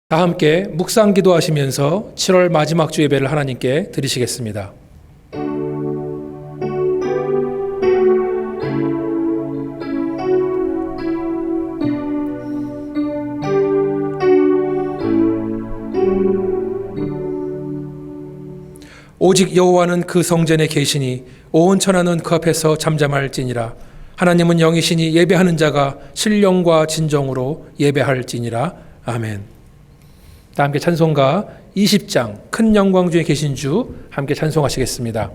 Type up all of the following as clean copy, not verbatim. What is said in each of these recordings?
다 함께 묵상 기도하시면서 7월 마지막 주 예배를 하나님께 드리시겠습니다. 오직 여호와는 그 성전에 계시니 온 천하는 그 앞에서 잠잠할지니라. 하나님은 영이시니 예배하는 자가 신령과 진정으로 예배할지니라. 아멘. 다 함께 찬송가 20장 큰 영광 중에 계신 주 함께 찬송하시겠습니다.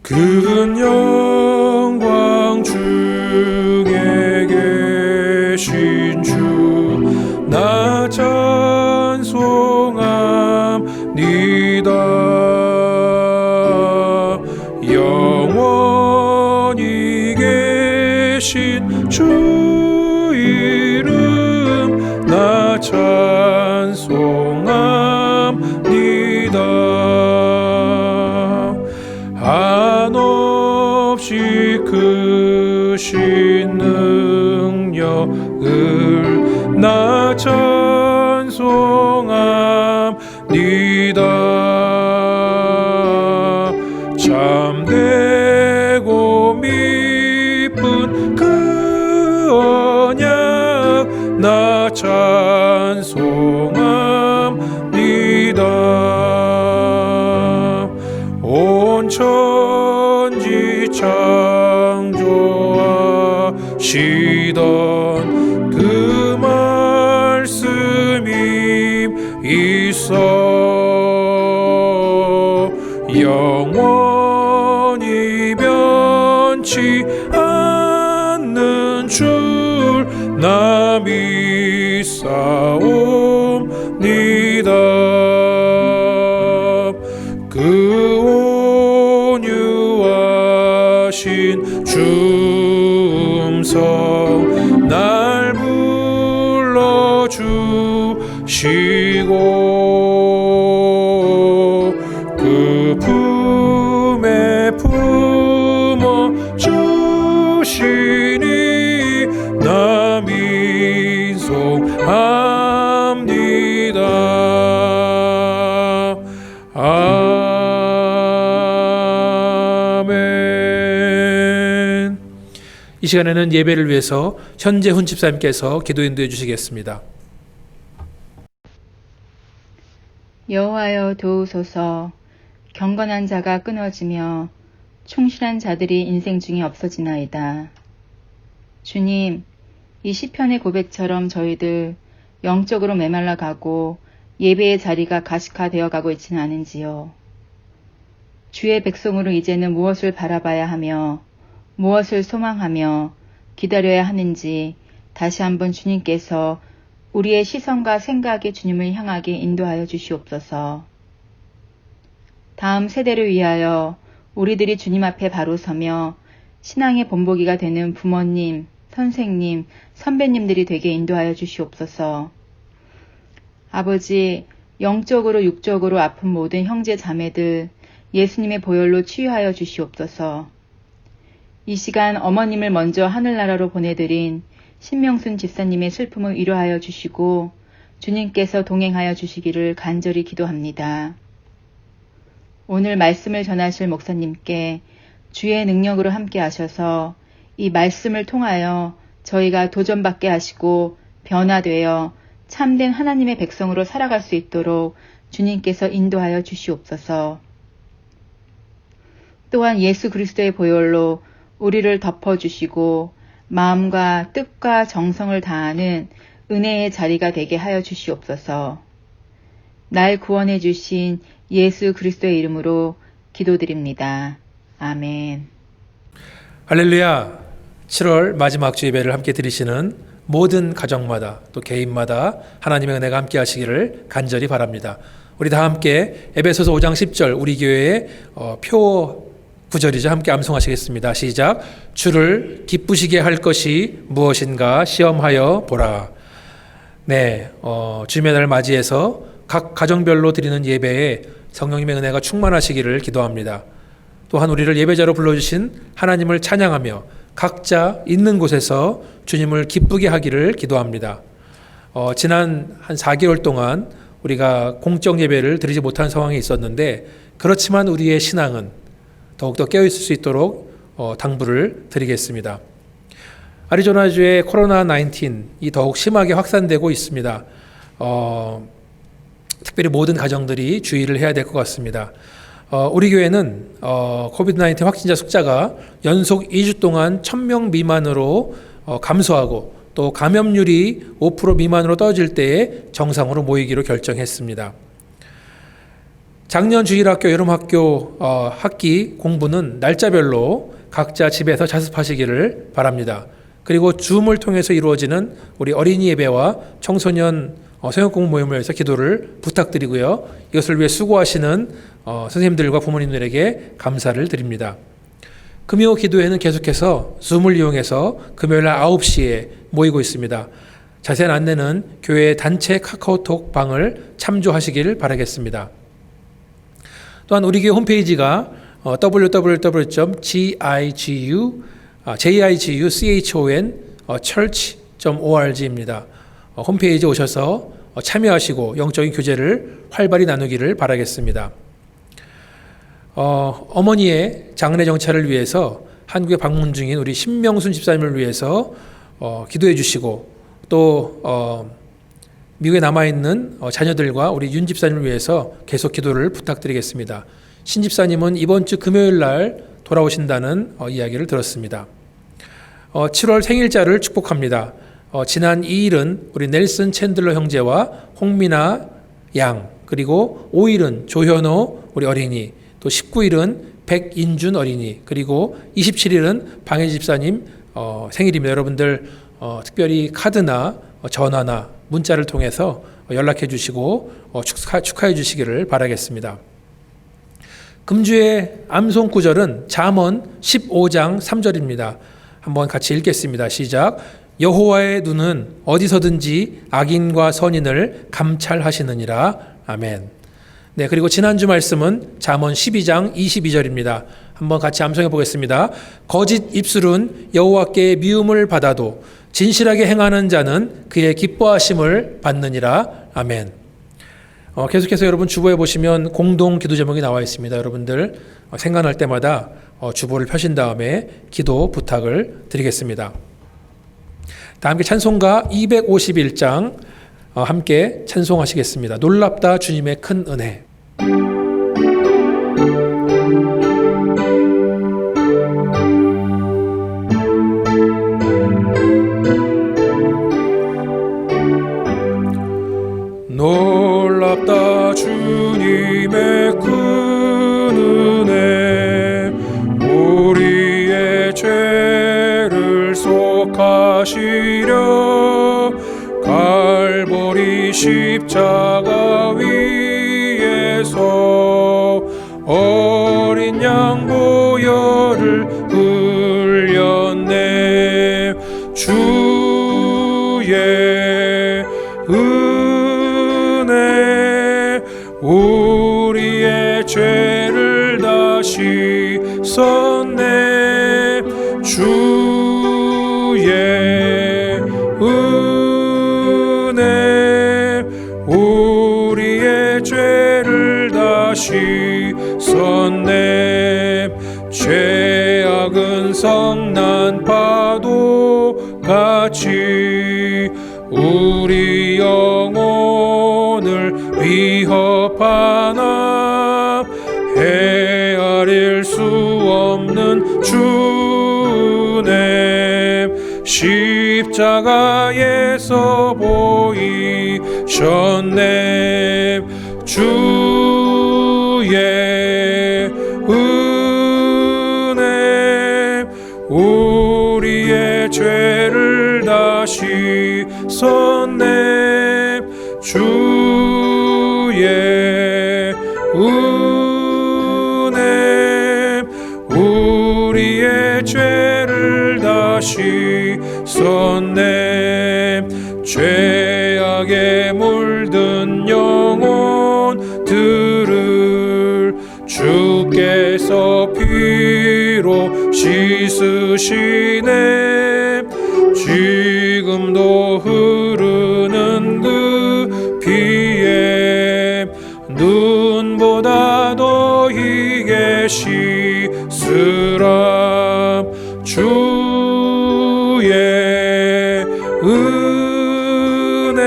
큰 영광 중에 계신 주 나 찬송합니다. 영원히 계신 주 이름 나 찬송합니다. 한없이 크신 능력을 나 찬송합니다. 참되고 미쁜 그 언약 나 찬송합니다. 온 천지 창조하시던 그 말씀이 있어 영원히 변치 않는 줄 나 믿사옵니다. 그 온유하신 줌성 날 불러주시고 그 품에 품어 주시니 나 민송합니다. 아멘. 이 시간에는 예배를 위해서 현재훈 집사님께서 기도 인도해 주시겠습니다. 여호와여 도우소서. 경건한 자가 끊어지며 충실한 자들이 인생 중에 없어지나이다. 주님, 이 시편의 고백처럼 저희들 영적으로 메말라가고 예배의 자리가 가식화되어 가고 있지는 않은지요. 주의 백성으로 이제는 무엇을 바라봐야 하며 무엇을 소망하며 기다려야 하는지 다시 한번 주님께서 우리의 시선과 생각이 주님을 향하게 인도하여 주시옵소서. 다음 세대를 위하여 우리들이 주님 앞에 바로 서며 신앙의 본보기가 되는 부모님, 선생님, 선배님들이 되게 인도하여 주시옵소서. 아버지, 영적으로 육적으로 아픈 모든 형제 자매들 예수님의 보혈로 치유하여 주시옵소서. 이 시간 어머님을 먼저 하늘나라로 보내드린 신명순 집사님의 슬픔을 위로하여 주시고 주님께서 동행하여 주시기를 간절히 기도합니다. 오늘 말씀을 전하실 목사님께 주의 능력으로 함께 하셔서 이 말씀을 통하여 저희가 도전받게 하시고 변화되어 참된 하나님의 백성으로 살아갈 수 있도록 주님께서 인도하여 주시옵소서. 또한 예수 그리스도의 보혈로 우리를 덮어주시고 마음과 뜻과 정성을 다하는 은혜의 자리가 되게 하여 주시옵소서. 날 구원해 주신 예수 그리스도의 이름으로 기도드립니다. 아멘. 할렐루야. 7월 마지막 주 예배를 함께 드리시는 모든 가정마다 또 개인마다 하나님의 은혜가 함께 하시기를 간절히 바랍니다. 우리 다 함께 에베소서 5장 10절 우리 교회의 표 구절이죠. 함께 암송하시겠습니다. 시작. 주를 기쁘시게 할 것이 무엇인가 시험하여 보라. 네, 주님의 날을 맞이해서 각 가정별로 드리는 예배에 성령님의 은혜가 충만하시기를 기도합니다. 또한 우리를 예배자로 불러주신 하나님을 찬양하며 각자 있는 곳에서 주님을 기쁘게 하기를 기도합니다. 지난 한 4개월 동안 우리가 공적 예배를 드리지 못한 상황이 있었는데 그렇지만 우리의 신앙은 더욱더 깨어있을 수 있도록 당부를 드리겠습니다. 아리조나주의 코로나19이 더욱 심하게 확산되고 있습니다. 특별히 모든 가정들이 주의를 해야 될 것 같습니다. 우리 교회는 코비드-19 확진자 숫자가 연속 2주 동안 1000명 미만으로 감소하고 또 감염률이 5% 미만으로 떨어질 때에 정상으로 모이기로 결정했습니다. 작년 주일학교, 여름학교 학기 공부는 날짜별로 각자 집에서 자습하시기를 바랍니다. 그리고 줌을 통해서 이루어지는 우리 어린이 예배와 청소년 성역공부 모임을 위해서 기도를 부탁드리고요. 이것을 위해 수고하시는 선생님들과 부모님들에게 감사를 드립니다. 금요 기도회는 계속해서 줌을 이용해서 금요일 날 9시에 모이고 있습니다. 자세한 안내는 교회 단체 카카오톡 방을 참조하시길 바라겠습니다. 또한 우리 교회 홈페이지가 www.jiguchonchurch.org입니다. 홈페이지에 오셔서 참여하시고 영적인 교제를 활발히 나누기를 바라겠습니다. 어머니의 장례 정찰을 위해서 한국에 방문 중인 우리 신명순 집사님을 위해서 기도해 주시고 또 미국에 남아있는 자녀들과 우리 윤 집사님을 위해서 계속 기도를 부탁드리겠습니다. 신 집사님은 이번 주 금요일 날 돌아오신다는 이야기를 들었습니다. 7월 생일자를 축복합니다. 지난 2일은 우리 넬슨 챈들러 형제와 홍미나 양, 그리고 5일은 조현호 우리 어린이, 또 19일은 백인준 어린이, 그리고 27일은 방혜 집사님 생일입니다. 여러분들 특별히 카드나 전화나 문자를 통해서 연락해 주시고 축하해 주시기를 바라겠습니다. 금주의 암송 구절은 잠언 15장 3절입니다. 한번 같이 읽겠습니다. 시작. 여호와의 눈은 어디서든지 악인과 선인을 감찰하시느니라. 아멘. 네, 그리고 지난주 말씀은 잠언 12장 22절입니다. 한번 같이 암송해 보겠습니다. 거짓 입술은 여호와께 미움을 받아도 진실하게 행하는 자는 그의 기뻐하심을 받느니라. 아멘. 계속해서 여러분 주보에 보시면 공동 기도 제목이 나와 있습니다. 여러분들 생각날 때마다 주보를 펴신 다음에 기도 부탁을 드리겠습니다. 다 함께 찬송가 251장 함께 찬송하시겠습니다. 놀랍다 주님의 큰 은혜. 놀랍다 주님의 큰 은혜, 우리의 죄를 속하시려 십자가 위에서 어린 양 보혈을 흘렸네. 주의 은혜 우리의 죄를 다 씻었네. 주의 은혜 우리의 죄를 다 씻었네. 죄악은 성난 파도 같이 우리 영혼을 위협하나 헤아릴 수 없는 주님 십자가에서 보이셨네. 주의 은혜 우리의 죄를 다 씻었네. 주의 은혜 우리의 죄를 다 씻었네. 죄악에 물든 영혼들을 주께서 피로 씻으시네. 지금도 흐르는 그 피에 눈보다 더 희게 씻으라. 주의 은혜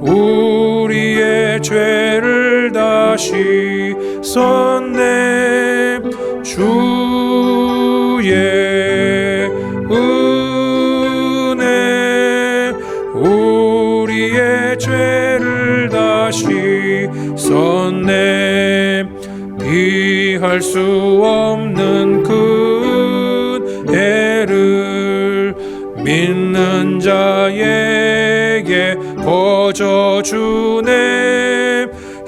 우리의 죄를 다 씻었네. 주의 은혜 우리의 죄를 다 씻었네. 비할 수 없는 그 은혜를 믿는 자에게 거저주네.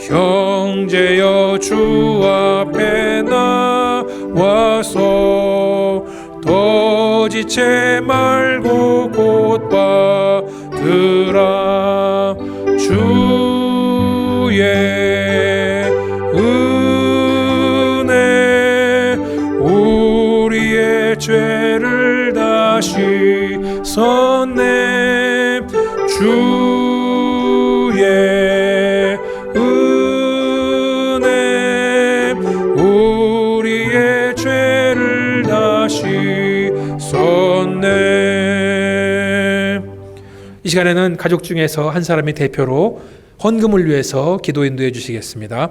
형제여 주 앞에 나와서 더지체 말고 곧 받으라. 주의 은혜 우리의 죄를 다 씻었네. 주의 은혜 우리의 죄를 다 씻었네. 이 시간에는 가족 중에서 한 사람이 대표로 헌금을 위해서 기도 인도해 주시겠습니다.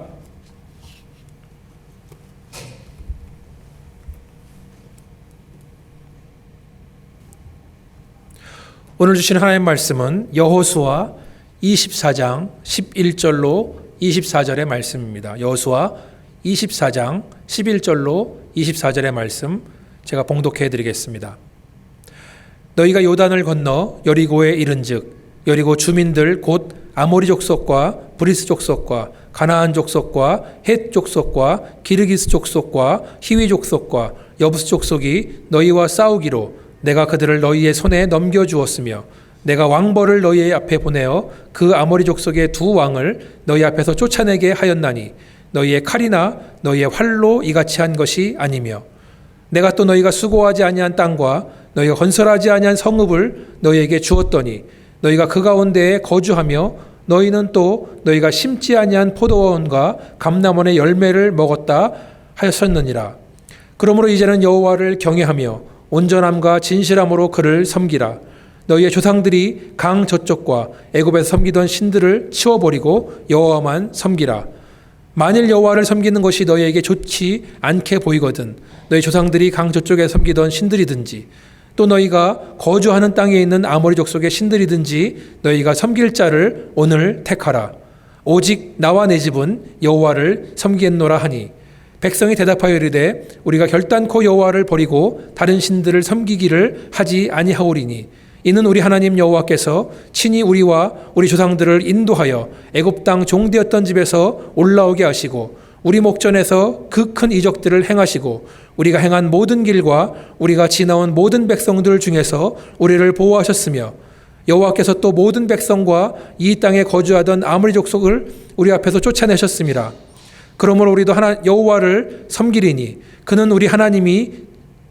오늘 주신 하나님의 말씀은 여호수아 24장 11절로 24절의 말씀입니다. 여호수아 24장 11절로 24절의 말씀 제가 봉독해 드리겠습니다. 너희가 요단을 건너 여리고에 이른즉 여리고 주민들 곧 아모리 족속과 브리스 족속과 가나안 족속과 헷 족속과 기르기스 족속과 히위 족속과 여부스 족속이 너희와 싸우기로 내가 그들을 너희의 손에 넘겨주었으며 내가 왕벌을 너희 앞에 보내어 그 아모리 족속의 두 왕을 너희 앞에서 쫓아내게 하였나니 너희의 칼이나 너희의 활로 이같이 한 것이 아니며 내가 또 너희가 수고하지 아니한 땅과 너희가 건설하지 아니한 성읍을 너희에게 주었더니 너희가 그 가운데에 거주하며 너희는 또 너희가 심지 아니한 포도원과 감람원의 열매를 먹었다 하였었느니라. 그러므로 이제는 여호와를 경외하며 온전함과 진실함으로 그를 섬기라. 너희의 조상들이 강 저쪽과 애굽에서 섬기던 신들을 치워버리고 여호와만 섬기라. 만일 여호와를 섬기는 것이 너희에게 좋지 않게 보이거든 너희 조상들이 강 저쪽에 섬기던 신들이든지 또 너희가 거주하는 땅에 있는 아모리 족속의 신들이든지 너희가 섬길 자를 오늘 택하라. 오직 나와 내 집은 여호와를 섬기겠노라 하니 백성이 대답하여 이르되 우리가 결단코 여호와를 버리고 다른 신들을 섬기기를 하지 아니하오리니 이는 우리 하나님 여호와께서 친히 우리와 우리 조상들을 인도하여 애굽 땅 종되었던 집에서 올라오게 하시고 우리 목전에서 그 큰 이적들을 행하시고 우리가 행한 모든 길과 우리가 지나온 모든 백성들 중에서 우리를 보호하셨으며 여호와께서 또 모든 백성과 이 땅에 거주하던 아모리 족속을 우리 앞에서 쫓아내셨습니다. 그러므로 우리도 여호와를 섬기리니 그는 우리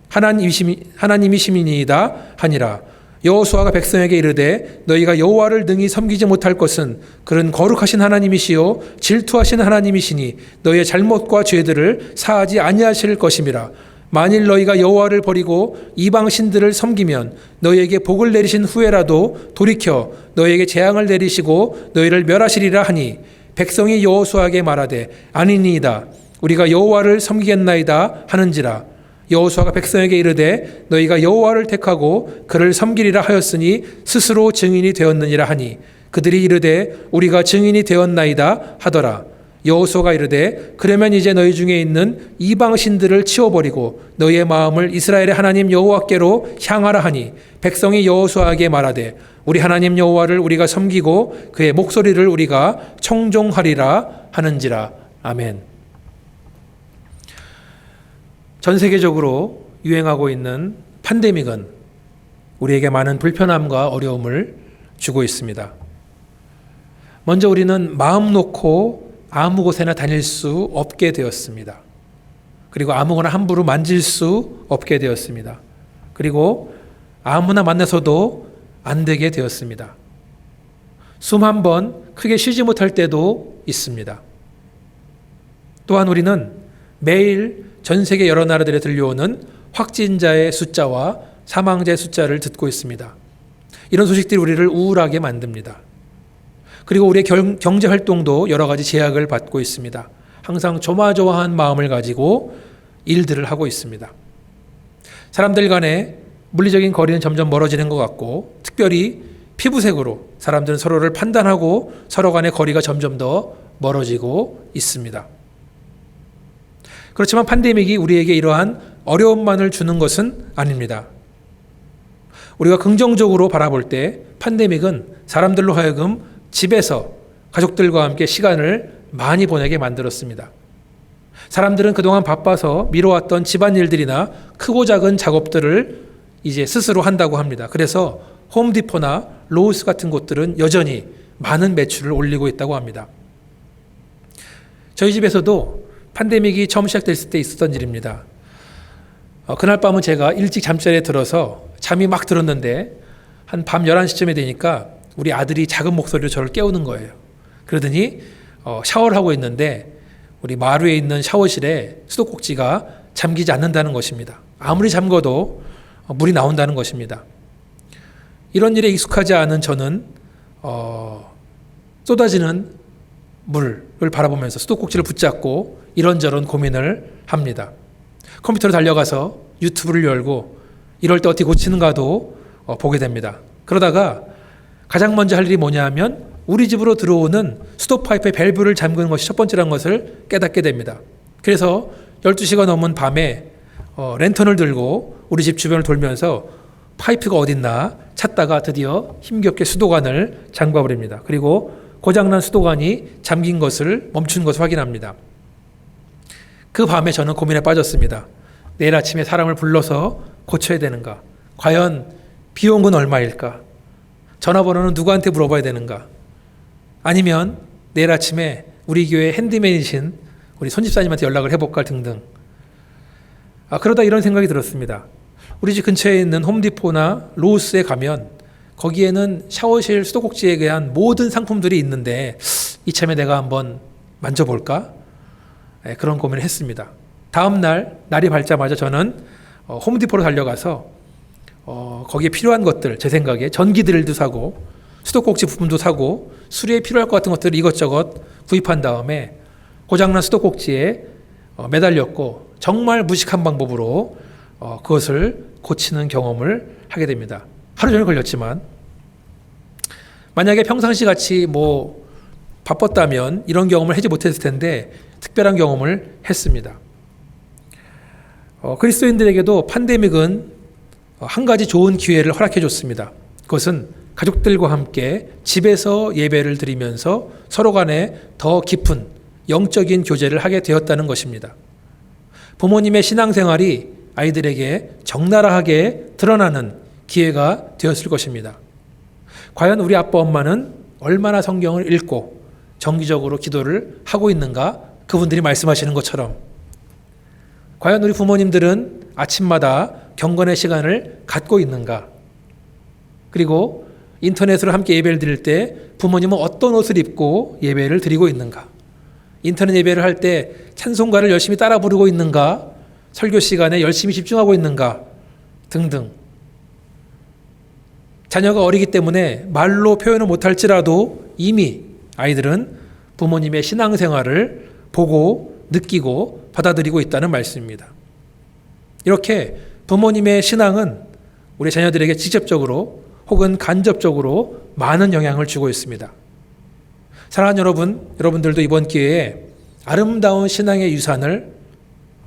하나님이심이니이다 하니라. 여호수아가 백성에게 이르되 너희가 여호와를 능히 섬기지 못할 것은 그는 거룩하신 하나님이시요 질투하신 하나님이시니 너희의 잘못과 죄들을 사하지 아니하실 것임이라. 만일 너희가 여호와를 버리고 이방 신들을 섬기면 너희에게 복을 내리신 후에라도 돌이켜 너희에게 재앙을 내리시고 너희를 멸하시리라 하니 백성이 여호수아에게 말하되 아니니이다 우리가 여호와를 섬기겠나이다 하는지라. 여호수아가 백성에게 이르되 너희가 여호와를 택하고 그를 섬기리라 하였으니 스스로 증인이 되었느니라 하니 그들이 이르되 우리가 증인이 되었나이다 하더라. 여호수아가 이르되 그러면 이제 너희 중에 있는 이방 신들을 치워버리고 너희의 마음을 이스라엘의 하나님 여호와께로 향하라 하니 백성이 여호수아에게 말하되 우리 하나님 여호와를 우리가 섬기고 그의 목소리를 우리가 청종하리라 하는지라. 아멘. 전 세계적으로 유행하고 있는 팬데믹은 우리에게 많은 불편함과 어려움을 주고 있습니다. 먼저 우리는 마음 놓고 아무 곳에나 다닐 수 없게 되었습니다. 그리고 아무거나 함부로 만질 수 없게 되었습니다. 그리고 아무나 만나서도 안 되게 되었습니다. 숨 한 번 크게 쉬지 못할 때도 있습니다. 또한 우리는 매일 전 세계 여러 나라들에 들려오는 확진자의 숫자와 사망자의 숫자를 듣고 있습니다. 이런 소식들이 우리를 우울하게 만듭니다. 그리고 우리의 경제 활동도 여러 가지 제약을 받고 있습니다. 항상 조마조마한 마음을 가지고 일들을 하고 있습니다. 사람들 간의 물리적인 거리는 점점 멀어지는 것 같고 특별히 피부색으로 사람들은 서로를 판단하고 서로 간의 거리가 점점 더 멀어지고 있습니다. 그렇지만 팬데믹이 우리에게 이러한 어려움만을 주는 것은 아닙니다. 우리가 긍정적으로 바라볼 때 팬데믹은 사람들로 하여금 집에서 가족들과 함께 시간을 많이 보내게 만들었습니다. 사람들은 그동안 바빠서 미뤄왔던 집안일들이나 크고 작은 작업들을 이제 스스로 한다고 합니다. 그래서 홈디포나 로우스 같은 곳들은 여전히 많은 매출을 올리고 있다고 합니다. 저희 집에서도 팬데믹이 처음 시작됐을 때 있었던 일입니다. 그날 밤은 제가 일찍 잠자리에 들어서 잠이 막 들었는데 한 밤 11시쯤에 되니까 우리 아들이 작은 목소리로 저를 깨우는 거예요. 그러더니 샤워를 하고 있는데 우리 마루에 있는 샤워실에 수도꼭지가 잠기지 않는다는 것입니다. 아무리 잠궈도 물이 나온다는 것입니다. 이런 일에 익숙하지 않은 저는 쏟아지는 물을 바라보면서 수도꼭지를 붙잡고 이런저런 고민을 합니다. 컴퓨터로 달려가서 유튜브를 열고 이럴 때 어떻게 고치는가도 보게 됩니다. 그러다가 가장 먼저 할 일이 뭐냐 하면 우리 집으로 들어오는 수도파이프의 밸브를 잠그는 것이 첫 번째라는 것을 깨닫게 됩니다. 그래서 12시가 넘은 밤에 랜턴을 들고 우리 집 주변을 돌면서 파이프가 어딨나 찾다가 드디어 힘겹게 수도관을 잠가버립니다. 그리고 고장난 수도관이 잠긴 것을 멈춘 것을 확인합니다. 그 밤에 저는 고민에 빠졌습니다. 내일 아침에 사람을 불러서 고쳐야 되는가? 과연 비용은 얼마일까? 전화번호는 누구한테 물어봐야 되는가? 아니면 내일 아침에 우리 교회 핸디맨이신 우리 손집사님한테 연락을 해볼까 등등. 그러다 이런 생각이 들었습니다. 우리 집 근처에 있는 홈디포나 로우스에 가면 거기에는 샤워실 수도꼭지에 대한 모든 상품들이 있는데 이참에 내가 한번 만져볼까? 그런 고민을 했습니다. 다음 날이 밝자마자 저는 홈디포로 달려가서 거기에 필요한 것들, 제 생각에 전기드릴도 사고 수도꼭지 부품도 사고 수리에 필요할 것 같은 것들을 이것저것 구입한 다음에 고장난 수도꼭지에 매달렸고 정말 무식한 방법으로 그것을 고치는 경험을 하게 됩니다. 하루 종일 걸렸지만 만약에 평상시 같이 바빴다면 이런 경험을 하지 못했을 텐데 특별한 경험을 했습니다. 그리스도인들에게도 팬데믹은 한 가지 좋은 기회를 허락해 줬습니다. 그것은 가족들과 함께 집에서 예배를 드리면서 서로 간에 더 깊은 영적인 교제를 하게 되었다는 것입니다. 부모님의 신앙생활이 아이들에게 적나라하게 드러나는 기회가 되었을 것입니다. 과연 우리 아빠 엄마는 얼마나 성경을 읽고 정기적으로 기도를 하고 있는가? 그분들이 말씀하시는 것처럼 과연 우리 부모님들은 아침마다 경건의 시간을 갖고 있는가? 그리고 인터넷으로 함께 예배를 드릴 때 부모님은 어떤 옷을 입고 예배를 드리고 있는가? 인터넷 예배를 할 때 찬송가를 열심히 따라 부르고 있는가? 설교 시간에 열심히 집중하고 있는가? 등등. 자녀가 어리기 때문에 말로 표현을 못할지라도 이미 아이들은 부모님의 신앙생활을 보고 느끼고 받아들이고 있다는 말씀입니다. 이렇게 부모님의 신앙은 우리 자녀들에게 직접적으로 혹은 간접적으로 많은 영향을 주고 있습니다. 사랑하는 여러분, 여러분들도 이번 기회에 아름다운 신앙의 유산을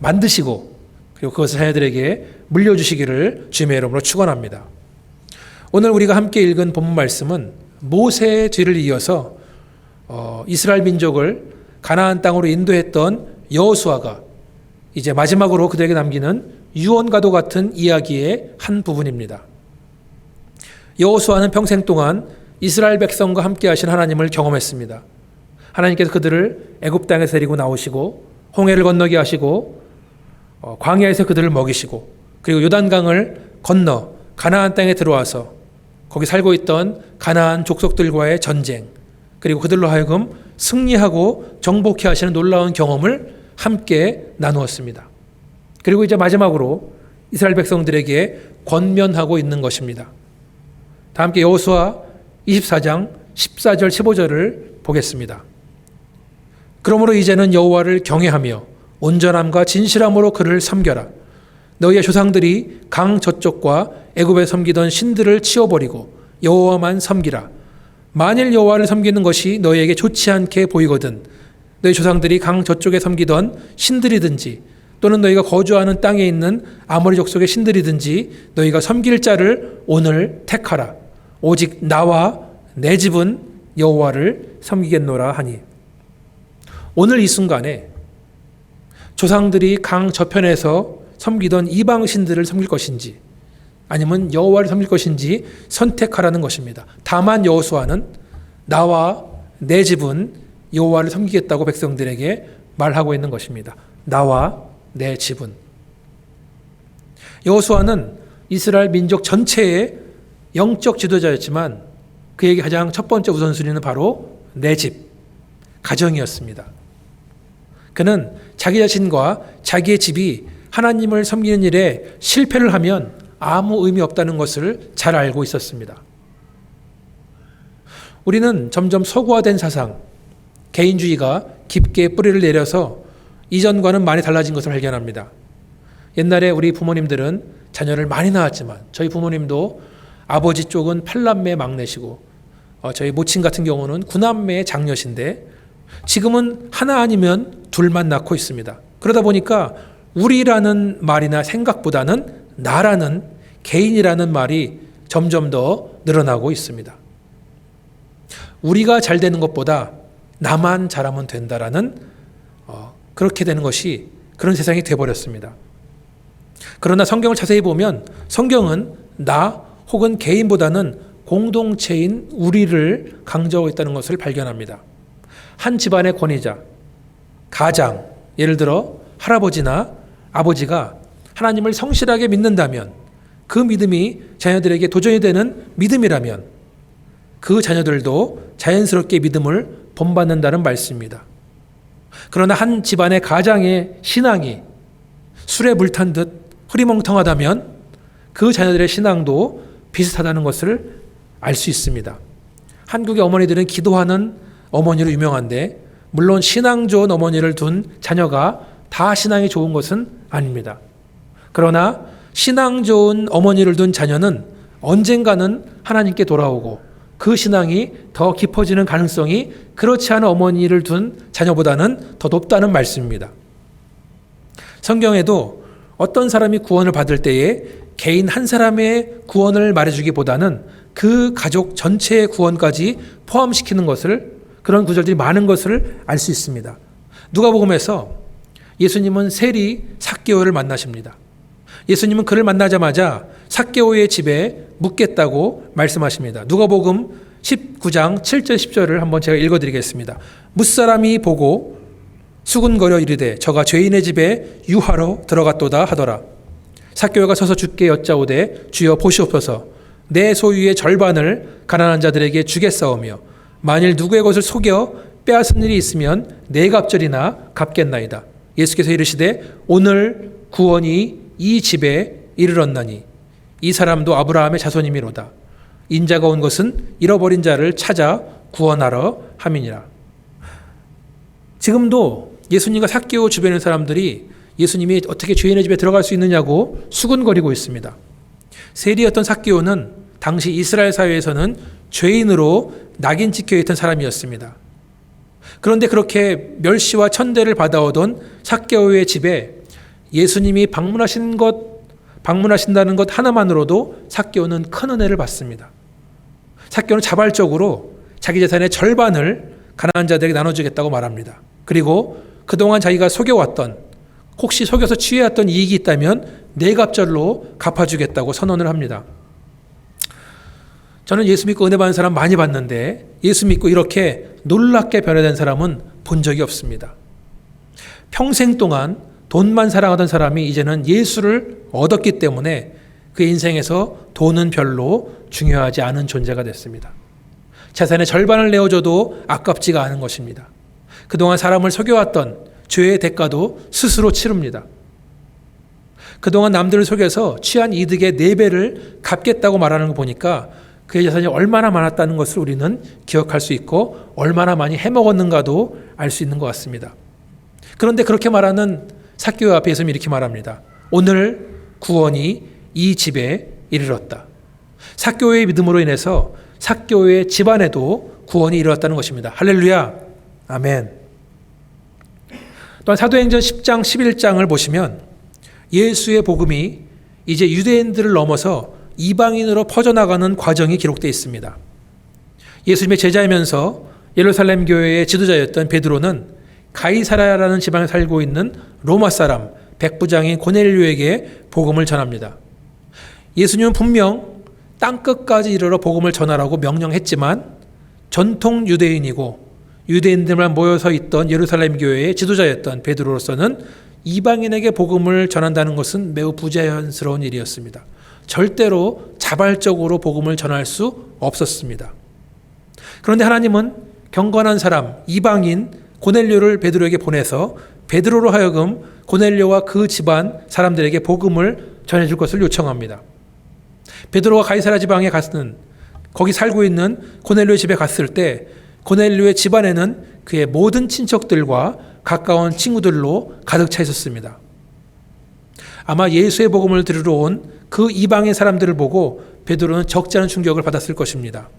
만드시고 그리고 그것을 자녀들에게 물려주시기를 주님의 이름으로 축원합니다. 오늘 우리가 함께 읽은 본문 말씀은 모세의 뒤를 이어서 이스라엘 민족을 가나안 땅으로 인도했던 여호수아가 이제 마지막으로 그들에게 남기는 유언과도 같은 이야기의 한 부분입니다. 여호수아는 평생 동안 이스라엘 백성과 함께 하신 하나님을 경험했습니다. 하나님께서 그들을 애굽 땅에서 데리고 나오시고 홍해를 건너게 하시고 광야에서 그들을 먹이시고 그리고 요단강을 건너 가나안 땅에 들어와서 거기 살고 있던 가나안 족속들과의 전쟁 그리고 그들로 하여금 승리하고 정복해 하시는 놀라운 경험을 함께 나누었습니다. 그리고 이제 마지막으로 이스라엘 백성들에게 권면하고 있는 것입니다. 다 함께 여호수아 24장 14절 15절을 보겠습니다. 그러므로 이제는 여호와를 경외하며 온전함과 진실함으로 그를 섬겨라. 너희의 조상들이 강 저쪽과 애굽에 섬기던 신들을 치워버리고 여호와만 섬기라. 만일 여호와를 섬기는 것이 너희에게 좋지 않게 보이거든 너희 조상들이 강 저쪽에 섬기던 신들이든지 또는 너희가 거주하는 땅에 있는 아모리 족속의 신들이든지 너희가 섬길 자를 오늘 택하라. 오직 나와 내 집은 여호와를 섬기겠노라 하니. 오늘 이 순간에 조상들이 강 저편에서 섬기던 이방 신들을 섬길 것인지 아니면 여호와를 섬길 것인지 선택하라는 것입니다. 다만 여호수아는 나와 내 집은 여호와를 섬기겠다고 백성들에게 말하고 있는 것입니다. 나와 내 집은. 여호수아는 이스라엘 민족 전체의 영적 지도자였지만 그에게 가장 첫 번째 우선순위는 바로 내 집, 가정이었습니다. 그는 자기 자신과 자기의 집이 하나님을 섬기는 일에 실패를 하면 아무 의미 없다는 것을 잘 알고 있었습니다. 우리는 점점 서구화된 사상, 개인주의가 깊게 뿌리를 내려서 이전과는 많이 달라진 것을 발견합니다. 옛날에 우리 부모님들은 자녀를 많이 낳았지만 저희 부모님도 아버지 쪽은 8남매 막내시고 저희 모친 같은 경우는 9남매의 장녀신데 지금은 하나 아니면 둘만 낳고 있습니다. 그러다 보니까 우리라는 말이나 생각보다는 나라는 개인이라는 말이 점점 더 늘어나고 있습니다. 우리가 잘 되는 것보다 나만 잘하면 된다라는 그렇게 되는 것이 그런 세상이 되어버렸습니다. 그러나 성경을 자세히 보면 성경은 나 혹은 개인보다는 공동체인 우리를 강조하고 있다는 것을 발견합니다. 한 집안의 권위자, 가장, 예를 들어 할아버지나 아버지가 하나님을 성실하게 믿는다면 그 믿음이 자녀들에게 도전이 되는 믿음이라면 그 자녀들도 자연스럽게 믿음을 본받는다는 말씀입니다. 그러나 한 집안의 가장의 신앙이 술에 물 탄 듯 흐리멍텅하다면 그 자녀들의 신앙도 비슷하다는 것을 알 수 있습니다. 한국의 어머니들은 기도하는 어머니로 유명한데 물론 신앙 좋은 어머니를 둔 자녀가 다 신앙이 좋은 것은 아닙니다. 그러나 신앙 좋은 어머니를 둔 자녀는 언젠가는 하나님께 돌아오고 그 신앙이 더 깊어지는 가능성이 그렇지 않은 어머니를 둔 자녀보다는 더 높다는 말씀입니다. 성경에도 어떤 사람이 구원을 받을 때에 개인 한 사람의 구원을 말해주기보다는 그 가족 전체의 구원까지 포함시키는 것을, 그런 구절들이 많은 것을 알 수 있습니다. 누가복음에서 예수님은 세리 삭개오를 만나십니다. 예수님은 그를 만나자마자 삭개오의 집에 묵겠다고 말씀하십니다. 누가복음 19장 7절 10절을 한번 제가 읽어드리겠습니다. 뭇사람이 보고 수군거려 이르되 저가 죄인의 집에 유하러 들어갔도다 하더라. 삭개오가 서서 주께 여짜오되 주여 보시옵소서 내 소유의 절반을 가난한 자들에게 주겠사오며 만일 누구의 것을 속여 빼앗은 일이 있으면 네 갑절이나 갚겠나이다. 예수께서 이르시되 오늘 구원이 이 집에 이르렀나니 이 사람도 아브라함의 자손이미로다. 인자가 온 것은 잃어버린 자를 찾아 구원하러 함이니라. 지금도 예수님과 삭개오 주변의 사람들이 예수님이 어떻게 죄인의 집에 들어갈 수 있느냐고 수군거리고 있습니다. 세리였던 삭개오는 당시 이스라엘 사회에서는 죄인으로 낙인 찍혀있던 사람이었습니다. 그런데 그렇게 멸시와 천대를 받아오던 삭개오의 집에 예수님이 방문하신다는 것 하나만으로도 삭개오는 큰 은혜를 받습니다. 삭개오는 자발적으로 자기 재산의 절반을 가난한 자들에게 나눠주겠다고 말합니다. 그리고 그동안 자기가 속여왔던, 혹시 속여서 취해왔던 이익이 있다면 네 갑절로 갚아주겠다고 선언을 합니다. 저는 예수 믿고 은혜 받는 사람 많이 봤는데 예수 믿고 이렇게 놀랍게 변화된 사람은 본 적이 없습니다. 평생 동안 돈만 사랑하던 사람이 이제는 예수를 얻었기 때문에 그의 인생에서 돈은 별로 중요하지 않은 존재가 됐습니다. 재산의 절반을 내어줘도 아깝지가 않은 것입니다. 그동안 사람을 속여왔던 죄의 대가도 스스로 치릅니다. 그동안 남들을 속여서 취한 이득의 4배를 갚겠다고 말하는 거 보니까 그의 재산이 얼마나 많았다는 것을 우리는 기억할 수 있고 얼마나 많이 해먹었는가도 알 수 있는 것 같습니다. 그런데 그렇게 말하는 삭개오 앞에 예수님이 이렇게 말합니다. 오늘 구원이 이 집에 이르렀다. 삭개오의 믿음으로 인해서 삭개오의 집안에도 구원이 이르렀다는 것입니다. 할렐루야. 아멘. 또한 사도행전 10장 11장을 보시면 예수의 복음이 이제 유대인들을 넘어서 이방인으로 퍼져나가는 과정이 기록되어 있습니다. 예수님의 제자이면서 예루살렘 교회의 지도자였던 베드로는 가이사라라는 지방에 살고 있는 로마 사람 백부장인 고넬료에게 복음을 전합니다. 예수님은 분명 땅끝까지 이르러 복음을 전하라고 명령했지만 전통 유대인이고 유대인들만 모여서 있던 예루살렘 교회의 지도자였던 베드로로서는 이방인에게 복음을 전한다는 것은 매우 부자연스러운 일이었습니다. 절대로 자발적으로 복음을 전할 수 없었습니다. 그런데 하나님은 경건한 사람, 이방인 고넬료를 베드로에게 보내서 베드로로 하여금 고넬료와 그 집안 사람들에게 복음을 전해줄 것을 요청합니다. 베드로가 가이사라 지방에 갔는, 거기 살고 있는 고넬료의 집에 갔을 때 고넬료의 집안에는 그의 모든 친척들과 가까운 친구들로 가득 차 있었습니다. 아마 예수의 복음을 들으러 온 그 이방의 사람들을 보고 베드로는 적지 않은 충격을 받았을 것입니다.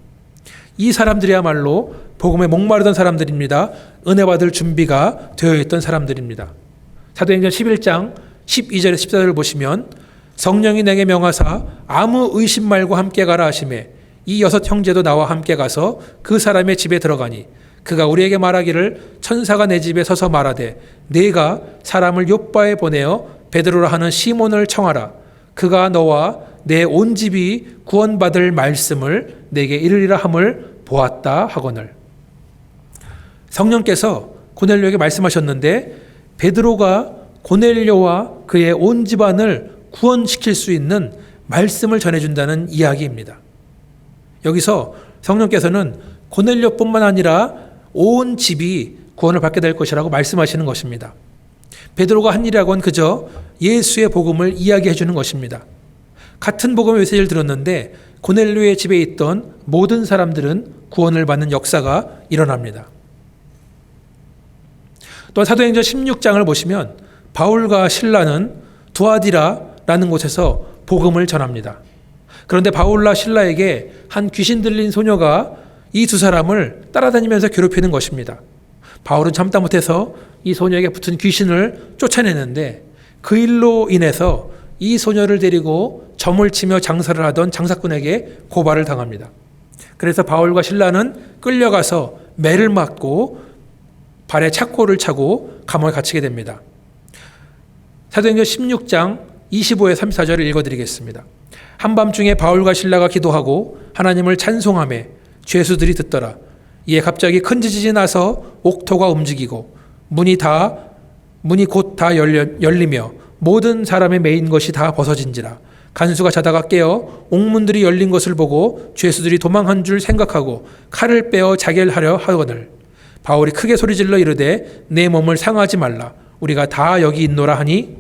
이 사람들이야말로 복음에 목마르던 사람들입니다. 은혜 받을 준비가 되어 있던 사람들입니다. 사도행전 11장 12절에서 14절을 보시면 성령이 내게 명하사 아무 의심 말고 함께 가라 하시매 이 6 형제도 나와 함께 가서 그 사람의 집에 들어가니 그가 우리에게 말하기를 천사가 내 집에 서서 말하되 네가 사람을 요빠에 보내어 베드로라 하는 시몬을 청하라. 그가 너와 내 온 집이 구원받을 말씀을 내게 이르리라 함을 보았다 하거늘. 성령께서 고넬료에게 말씀하셨는데 베드로가 고넬료와 그의 온 집안을 구원시킬 수 있는 말씀을 전해준다는 이야기입니다. 여기서 성령께서는 고넬료뿐만 아니라 온 집이 구원을 받게 될 것이라고 말씀하시는 것입니다. 베드로가 한 일이라고는 그저 예수의 복음을 이야기해 주는 것입니다. 같은 복음의 메시지를 들었는데 고넬료의 집에 있던 모든 사람들은 구원을 받는 역사가 일어납니다. 또한 사도행전 16장을 보시면 바울과 실라는 두아디라라는 곳에서 복음을 전합니다. 그런데 바울과 실라에게 한 귀신 들린 소녀가 이 2 사람을 따라다니면서 괴롭히는 것입니다. 바울은 참다 못해서 이 소녀에게 붙은 귀신을 쫓아내는데 그 일로 인해서 이 소녀를 데리고 점을 치며 장사를 하던 장사꾼에게 고발을 당합니다. 그래서 바울과 실라는 끌려가서 매를 맞고 발에 착고를 차고 감옥에 갇히게 됩니다. 사도행전 16장 25에 34절을 읽어드리겠습니다. 한밤중에 바울과 실라가 기도하고 하나님을 찬송하며 죄수들이 듣더라. 이에 갑자기 큰 지진이 나서 옥토가 움직이고 문이 곧 다 열리며 모든 사람의 매인 것이 다 벗어진지라. 간수가 자다가 깨어 옥문들이 열린 것을 보고 죄수들이 도망한 줄 생각하고 칼을 빼어 자결하려 하거늘 바울이 크게 소리질러 이르되 내 몸을 상하지 말라. 우리가 다 여기 있노라 하니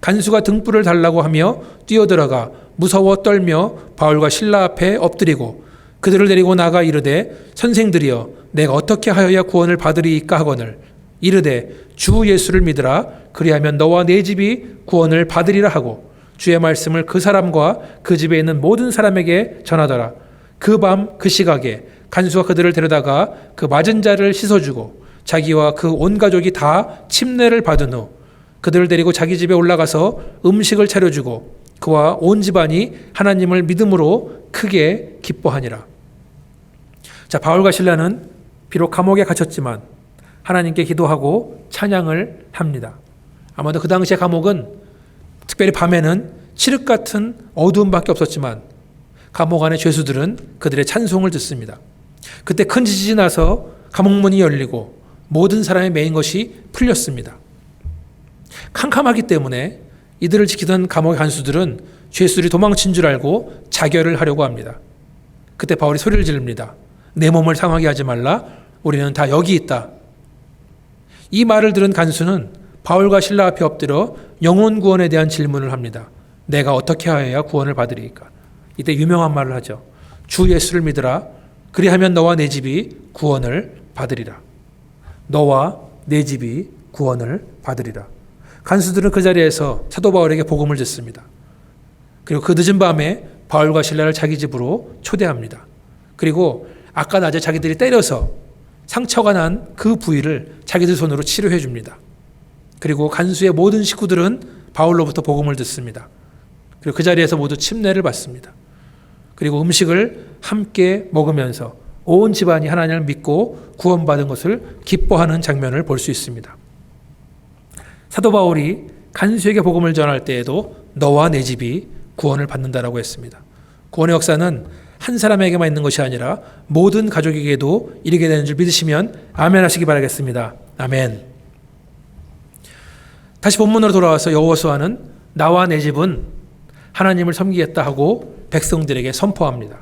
간수가 등불을 달라고 하며 뛰어들어가 무서워 떨며 바울과 실라 앞에 엎드리고 그들을 데리고 나가 이르되 선생들이여 내가 어떻게 하여야 구원을 받으리이까 하거늘 이르되 주 예수를 믿으라. 그리하면 너와 내 집이 구원을 받으리라 하고 주의 말씀을 그 사람과 그 집에 있는 모든 사람에게 전하더라. 그 밤 그 시각에 간수가 그들을 데려다가 그 맞은 자를 씻어주고 자기와 그 온 가족이 다 침례를 받은 후 그들을 데리고 자기 집에 올라가서 음식을 차려주고 그와 온 집안이 하나님을 믿음으로 크게 기뻐하니라. 자, 바울과 실라는 비록 감옥에 갇혔지만 하나님께 기도하고 찬양을 합니다. 아마도 그 당시의 감옥은 특별히 밤에는 칠흑 같은 어두움밖에 없었지만 감옥 안의 죄수들은 그들의 찬송을 듣습니다. 그때 큰 지진이 나서 감옥문이 열리고 모든 사람의 매인 것이 풀렸습니다. 캄캄하기 때문에 이들을 지키던 감옥의 간수들은 죄수들이 도망친 줄 알고 자결을 하려고 합니다. 그때 바울이 소리를 지릅니다. 내 몸을 상하게 하지 말라. 우리는 다 여기 있다. 이 말을 들은 간수는 바울과 실라 앞에 엎드려 영혼 구원에 대한 질문을 합니다. 내가 어떻게 하여야 구원을 받으리이까? 이때 유명한 말을 하죠. 주 예수를 믿으라. 그리하면 너와 내 집이 구원을 받으리라. 너와 내 집이 구원을 받으리라. 간수들은 그 자리에서 사도 바울에게 복음을 듣습니다. 그리고 그 늦은 밤에 바울과 실라를 자기 집으로 초대합니다. 그리고 아까 낮에 자기들이 때려서 상처가 난 그 부위를 자기들 손으로 치료해 줍니다. 그리고 간수의 모든 식구들은 바울로부터 복음을 듣습니다. 그리고 그 자리에서 모두 침례를 받습니다. 그리고 음식을 함께 먹으면서 온 집안이 하나님을 믿고 구원받은 것을 기뻐하는 장면을 볼 수 있습니다. 사도 바울이 간수에게 복음을 전할 때에도 너와 내 집이 구원을 받는다라고 했습니다. 구원의 역사는 한 사람에게만 있는 것이 아니라 모든 가족에게도 이르게 되는 줄 믿으시면 아멘 하시기 바라겠습니다. 아멘. 다시 본문으로 돌아와서 여호수아는 나와 내 집은 하나님을 섬기겠다 하고 백성들에게 선포합니다.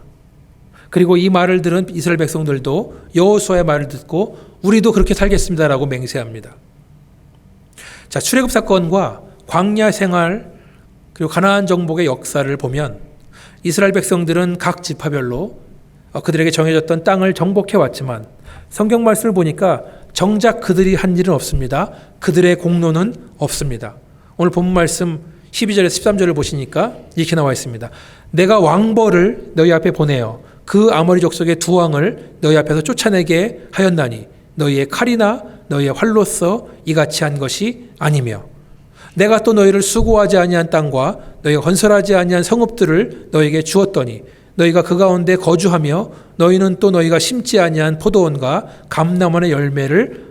그리고 이 말을 들은 이스라엘 백성들도 여호수아의 말을 듣고 우리도 그렇게 살겠습니다라고 맹세합니다. 자, 출애굽 사건과 광야 생활 그리고 가나안 정복의 역사를 보면 이스라엘 백성들은 각 지파별로 그들에게 정해졌던 땅을 정복해 왔지만 성경 말씀을 보니까 정작 그들이 한 일은 없습니다. 그들의 공로는 없습니다. 오늘 본문 말씀 12절에서 13절을 보시니까 이렇게 나와 있습니다. 내가 왕벌을 너희 앞에 보내어 그 아모리 족속의 두 왕을 너희 앞에서 쫓아내게 하였나니 너희의 칼이나 너희의 활로서 이같이 한 것이 아니며 내가 또 너희를 수고하지 아니한 땅과 너희가 건설하지 아니한 성읍들을 너희에게 주었더니 너희가 그 가운데 거주하며 너희는 또 너희가 심지 아니한 포도원과 감람원의 열매를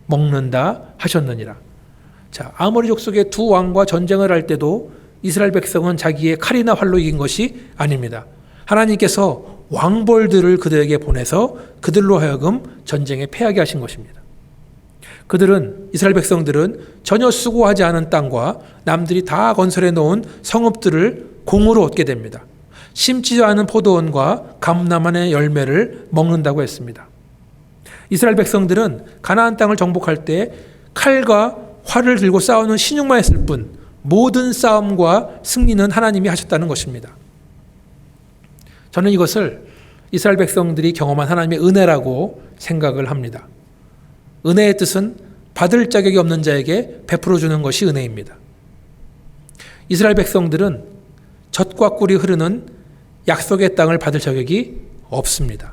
먹는다 하셨느니라. 자, 아모리 족속의 두 왕과 전쟁을 할 때도 이스라엘 백성은 자기의 칼이나 활로 이긴 것이 아닙니다. 하나님께서 왕벌들을 그들에게 보내서 그들로 하여금 전쟁에 패하게 하신 것입니다. 그들은 이스라엘 백성들은 전혀 수고하지 않은 땅과 남들이 다 건설해 놓은 성읍들을 공으로 얻게 됩니다. 심지 않은 포도원과 감람원의 열매를 먹는다고 했습니다. 이스라엘 백성들은 가나안 땅을 정복할 때 칼과 활을 들고 싸우는 신용만 했을 뿐 모든 싸움과 승리는 하나님이 하셨다는 것입니다. 저는 이것을 이스라엘 백성들이 경험한 하나님의 은혜라고 생각을 합니다. 은혜의 뜻은 받을 자격이 없는 자에게 베풀어 주는 것이 은혜입니다. 이스라엘 백성들은 젖과 꿀이 흐르는 약속의 땅을 받을 자격이 없습니다.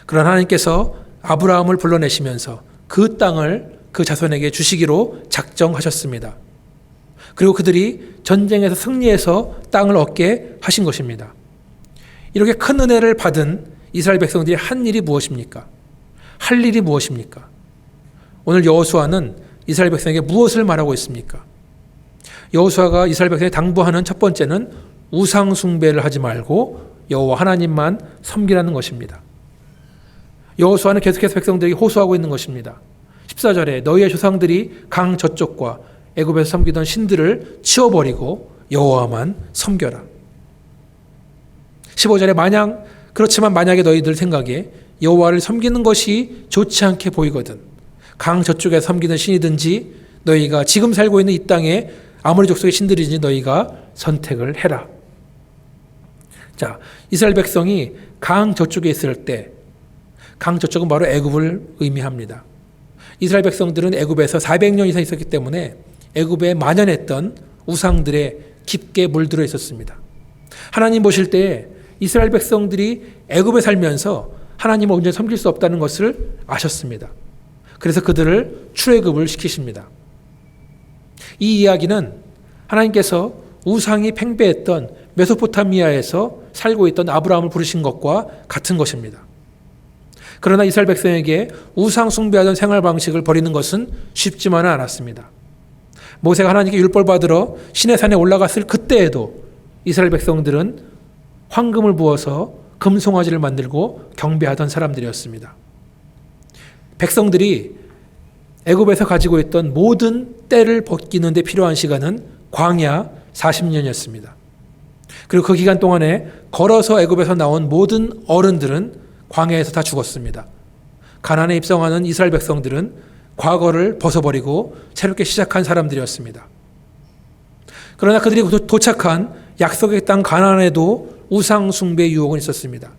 그러나 하나님께서 아브라함을 불러내시면서 그 땅을 그 자손에게 주시기로 작정하셨습니다. 그리고 그들이 전쟁에서 승리해서 땅을 얻게 하신 것입니다. 이렇게 큰 은혜를 받은 이스라엘 백성들이 한 일이 무엇입니까? 할 일이 무엇입니까? 오늘 여호수아는 이스라엘 백성에게 무엇을 말하고 있습니까? 여호수아가 이스라엘 백성에 당부하는 첫 번째는 우상 숭배를 하지 말고 여호와 하나님만 섬기라는 것입니다. 여호수아는 계속해서 백성들에게 호소하고 있는 것입니다. 14절에 너희의 조상들이 강 저쪽과 애굽에서 섬기던 신들을 치워버리고 여호와만 섬겨라. 15절에 그렇지만 만약에 너희들 생각에 여호와를 섬기는 것이 좋지 않게 보이거든 강 저쪽에 섬기는 신이든지 너희가 지금 살고 있는 이 땅에 아모리 족속의 신들이든지 너희가 선택을 해라. 자, 이스라엘 백성이 강 저쪽에 있을 때 강 저쪽은 바로 애굽을 의미합니다. 이스라엘 백성들은 애굽에서 400년 이상 있었기 때문에 애굽에 만연했던 우상들에 깊게 물들어 있었습니다. 하나님 보실 때 이스라엘 백성들이 애굽에 살면서 하나님을 온전히 섬길 수 없다는 것을 아셨습니다. 그래서 그들을 출애굽을 시키십니다. 이 이야기는 하나님께서 우상이 팽배했던 메소포타미아에서 살고 있던 아브라함을 부르신 것과 같은 것입니다. 그러나 이스라엘 백성에게 우상 숭배하던 생활 방식을 버리는 것은 쉽지만은 않았습니다. 모세가 하나님께 율법 받으러 시내산에 올라갔을 그때에도 이스라엘 백성들은 황금을 부어서 금송아지를 만들고 경배하던 사람들이었습니다. 백성들이 애굽에서 가지고 있던 모든 때를 벗기는 데 필요한 시간은 광야 40년이었습니다. 그리고 그 기간 동안에 걸어서 애굽에서 나온 모든 어른들은 광야에서 다 죽었습니다. 가나안에 입성하는 이스라엘 백성들은 과거를 벗어버리고 새롭게 시작한 사람들이었습니다. 그러나 그들이 도착한 약속의 땅 가나안에도 우상 숭배 유혹은 있었습니다.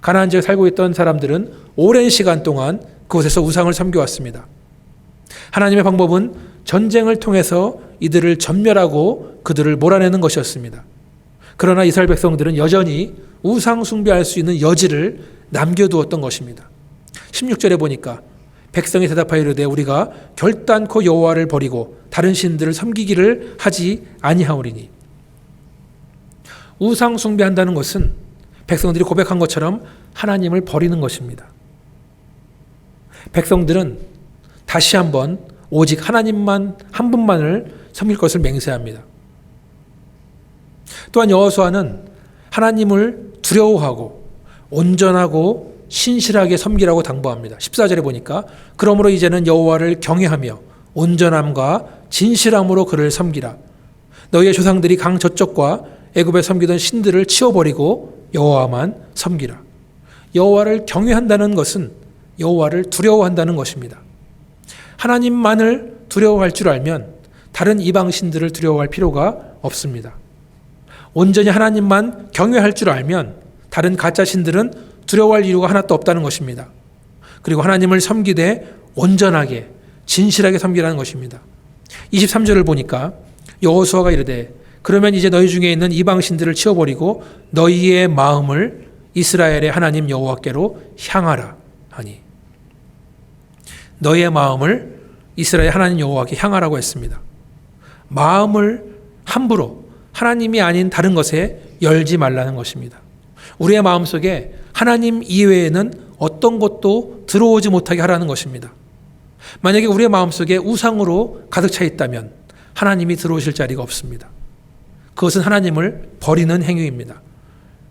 가나안 지역에 살고 있던 사람들은 오랜 시간 동안 그곳에서 우상을 섬겨왔습니다. 하나님의 방법은 전쟁을 통해서 이들을 전멸하고 그들을 몰아내는 것이었습니다. 그러나 이스라엘 백성들은 여전히 우상 숭배할 수 있는 여지를 남겨두었던 것입니다. 16절에 보니까 백성이 대답하여 이르되 우리가 결단코 여호와를 버리고 다른 신들을 섬기기를 하지 아니하오리니. 우상 숭배한다는 것은 백성들이 고백한 것처럼 하나님을 버리는 것입니다. 백성들은 다시 한번 오직 하나님만 한 분만을 섬길 것을 맹세합니다. 또한 여호수아는 하나님을 두려워하고 온전하고 신실하게 섬기라고 당부합니다. 14절에 보니까 그러므로 이제는 여호와를 경외하며 온전함과 진실함으로 그를 섬기라. 너희의 조상들이 강 저쪽과 애굽에 섬기던 신들을 치워버리고 여호와만 섬기라. 여호와를 경외한다는 것은 여호와를 두려워한다는 것입니다. 하나님만을 두려워할 줄 알면 다른 이방 신들을 두려워할 필요가 없습니다. 온전히 하나님만 경외할 줄 알면 다른 가짜 신들은 두려워할 이유가 하나도 없다는 것입니다. 그리고 하나님을 섬기되 온전하게 진실하게 섬기라는 것입니다. 23절을 보니까 여호수아가 이르되 그러면 이제 너희 중에 있는 이방 신들을 치워버리고 너희의 마음을 이스라엘의 하나님 여호와께로 향하라 하니. 너희의 마음을 이스라엘 하나님 여호와께 향하라고 했습니다. 마음을 함부로 하나님이 아닌 다른 것에 열지 말라는 것입니다. 우리의 마음속에 하나님 이외에는 어떤 것도 들어오지 못하게 하라는 것입니다. 만약에 우리의 마음속에 우상으로 가득 차 있다면 하나님이 들어오실 자리가 없습니다. 그것은 하나님을 버리는 행위입니다.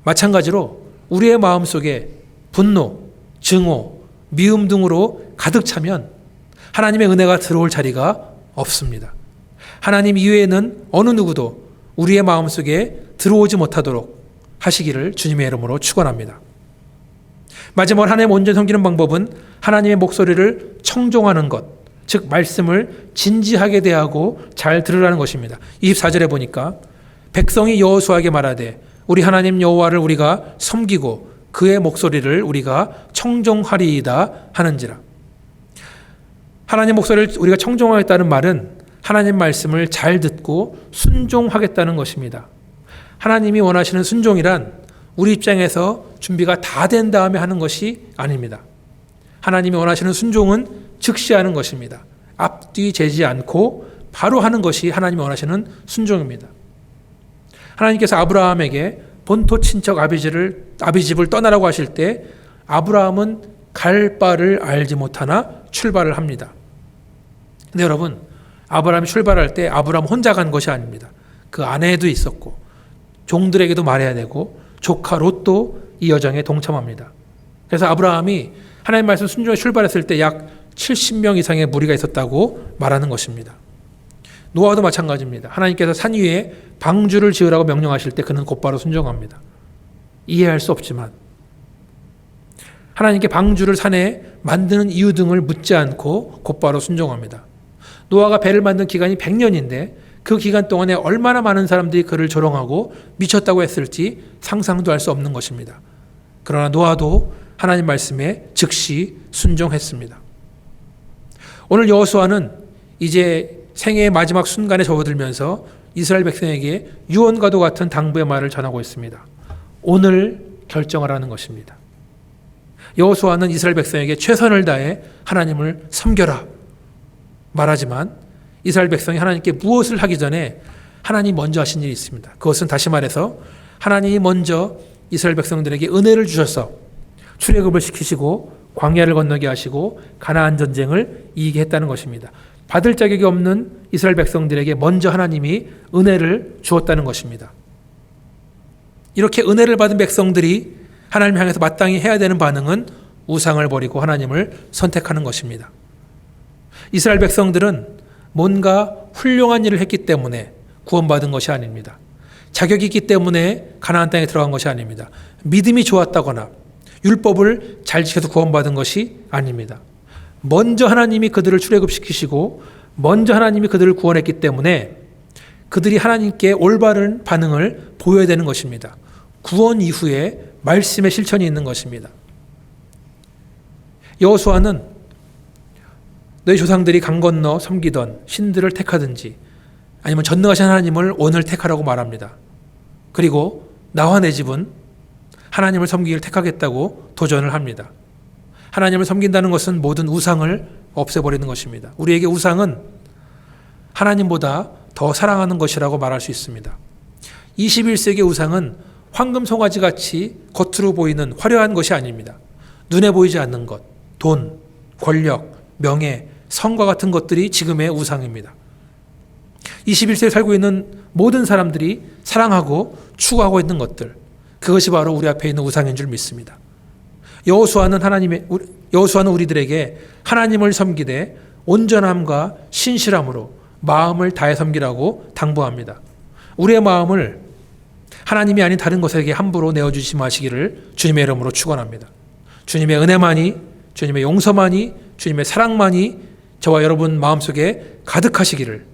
마찬가지로 우리의 마음속에 분노, 증오, 미움 등으로 가득 차면 하나님의 은혜가 들어올 자리가 없습니다. 하나님 이외에는 어느 누구도 우리의 마음속에 들어오지 못하도록 하시기를 주님의 이름으로 축원합니다. 마지막으로 하나님 온전히 섬기는 방법은 하나님의 목소리를 청종하는 것, 즉 말씀을 진지하게 대하고 잘 들으라는 것입니다. 24절에 보니까 백성이 여호수아에게 말하되 우리 하나님 여호와를 우리가 섬기고 그의 목소리를 우리가 청종하리이다 하는지라. 하나님 목소리를 우리가 청종하겠다는 말은 하나님 말씀을 잘 듣고 순종하겠다는 것입니다. 하나님이 원하시는 순종이란 우리 입장에서 준비가 다 된 다음에 하는 것이 아닙니다. 하나님이 원하시는 순종은 즉시 하는 것입니다. 앞뒤 재지 않고 바로 하는 것이 하나님이 원하시는 순종입니다. 하나님께서 아브라함에게 본토 친척 아비집을 떠나라고 하실 때 아브라함은 갈 바를 알지 못하나 출발을 합니다. 근데 여러분, 아브라함이 출발할 때 아브라함 혼자 간 것이 아닙니다. 그 아내도 있었고 종들에게도 말해야 되고 조카 롯도 이 여정에 동참합니다. 그래서 아브라함이 하나님 말씀 순종에 출발했을 때 약 70명 이상의 무리가 있었다고 말하는 것입니다. 노아도 마찬가지입니다. 하나님께서 산 위에 방주를 지으라고 명령하실 때 그는 곧바로 순종합니다. 이해할 수 없지만 하나님께 방주를 산에 만드는 이유 등을 묻지 않고 곧바로 순종합니다. 노아가 배를 만든 기간이 100년인데 그 기간 동안에 얼마나 많은 사람들이 그를 조롱하고 미쳤다고 했을지 상상도 할 수 없는 것입니다. 그러나 노아도 하나님 말씀에 즉시 순종했습니다. 오늘 여호수아는 이제 생애의 마지막 순간에 접어들면서 이스라엘 백성에게 유언과도 같은 당부의 말을 전하고 있습니다. 오늘 결정하라는 것입니다. 여호수아는 이스라엘 백성에게 최선을 다해 하나님을 섬겨라 말하지만 이스라엘 백성이 하나님께 무엇을 하기 전에 하나님 먼저 하신 일이 있습니다. 그것은 다시 말해서 하나님이 먼저 이스라엘 백성들에게 은혜를 주셔서 출애굽을 시키시고 광야를 건너게 하시고 가나안 전쟁을 이기게 했다는 것입니다. 받을 자격이 없는 이스라엘 백성들에게 먼저 하나님이 은혜를 주었다는 것입니다. 이렇게 은혜를 받은 백성들이 하나님을 향해서 마땅히 해야 되는 반응은 우상을 버리고 하나님을 선택하는 것입니다. 이스라엘 백성들은 뭔가 훌륭한 일을 했기 때문에 구원받은 것이 아닙니다. 자격이 있기 때문에 가나안 땅에 들어간 것이 아닙니다. 믿음이 좋았다거나 율법을 잘 지켜서 구원받은 것이 아닙니다. 먼저 하나님이 그들을 출애굽시키시고 먼저 하나님이 그들을 구원했기 때문에 그들이 하나님께 올바른 반응을 보여야 되는 것입니다. 구원 이후에 말씀의 실천이 있는 것입니다. 여호수아는 너희 조상들이 강 건너 섬기던 신들을 택하든지 아니면 전능하신 하나님을 오늘 택하라고 말합니다. 그리고 나와 내 집은 하나님을 섬기기를 택하겠다고 도전을 합니다. 하나님을 섬긴다는 것은 모든 우상을 없애버리는 것입니다. 우리에게 우상은 하나님보다 더 사랑하는 것이라고 말할 수 있습니다. 21세기 우상은 황금 송아지 같이 겉으로 보이는 화려한 것이 아닙니다. 눈에 보이지 않는 것, 돈, 권력, 명예, 성과 같은 것들이 지금의 우상입니다. 21세기에 살고 있는 모든 사람들이 사랑하고 추구하고 있는 것들, 그것이 바로 우리 앞에 있는 우상인 줄 믿습니다. 여호수아는 우리들에게 하나님을 섬기되 온전함과 신실함으로 마음을 다해 섬기라고 당부합니다. 우리의 마음을 하나님이 아닌 다른 것에게 함부로 내어주지 마시기를 주님의 이름으로 축원합니다. 주님의 은혜만이, 주님의 용서만이, 주님의 사랑만이 저와 여러분 마음속에 가득하시기를.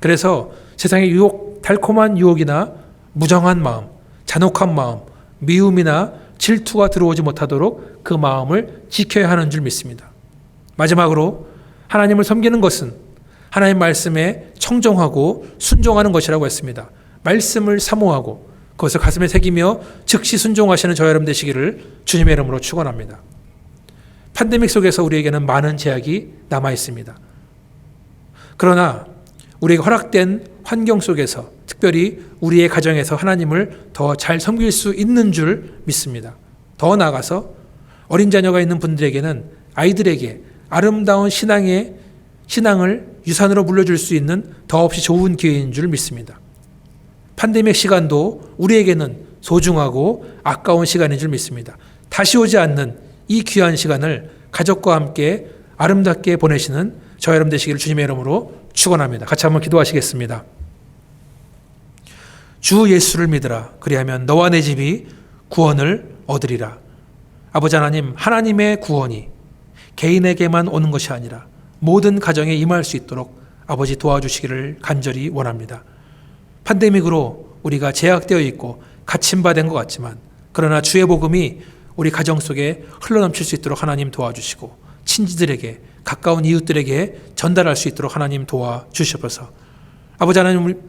그래서 세상의 유혹, 달콤한 유혹이나 무정한 마음, 잔혹한 마음, 미움이나 질투가 들어오지 못하도록 그 마음을 지켜야 하는 줄 믿습니다. 마지막으로 하나님을 섬기는 것은 하나님 말씀에 청종하고 순종하는 것이라고 했습니다. 말씀을 사모하고 그것을 가슴에 새기며 즉시 순종하시는 저와 여러분 되시기를 주님의 이름으로 축원합니다. 팬데믹 속에서 우리에게는 많은 제약이 남아 있습니다. 그러나 우리에게 허락된 환경 속에서 특별히 우리의 가정에서 하나님을 더 잘 섬길 수 있는 줄 믿습니다. 더 나아가서 어린 자녀가 있는 분들에게는 아이들에게 아름다운 신앙을 유산으로 물려줄 수 있는 더없이 좋은 기회인 줄 믿습니다. 팬데믹 시간도 우리에게는 소중하고 아까운 시간인 줄 믿습니다. 다시 오지 않는 이 귀한 시간을 가족과 함께 아름답게 보내시는 저와 여러분 되시기를 주님의 이름으로 축원합니다. 같이 한번 기도하시겠습니다. 주 예수를 믿으라. 그리하면 너와 내 집이 구원을 얻으리라. 아버지 하나님, 하나님의 구원이 개인에게만 오는 것이 아니라 모든 가정에 임할 수 있도록 아버지 도와주시기를 간절히 원합니다. 팬데믹으로 우리가 제약되어 있고 갇힌바된 것 같지만 그러나 주의 복음이 우리 가정 속에 흘러넘칠 수 있도록 하나님 도와주시고 친지들에게 가까운 이웃들에게 전달할 수 있도록 하나님 도와주시옵소서. 아버지 하나님,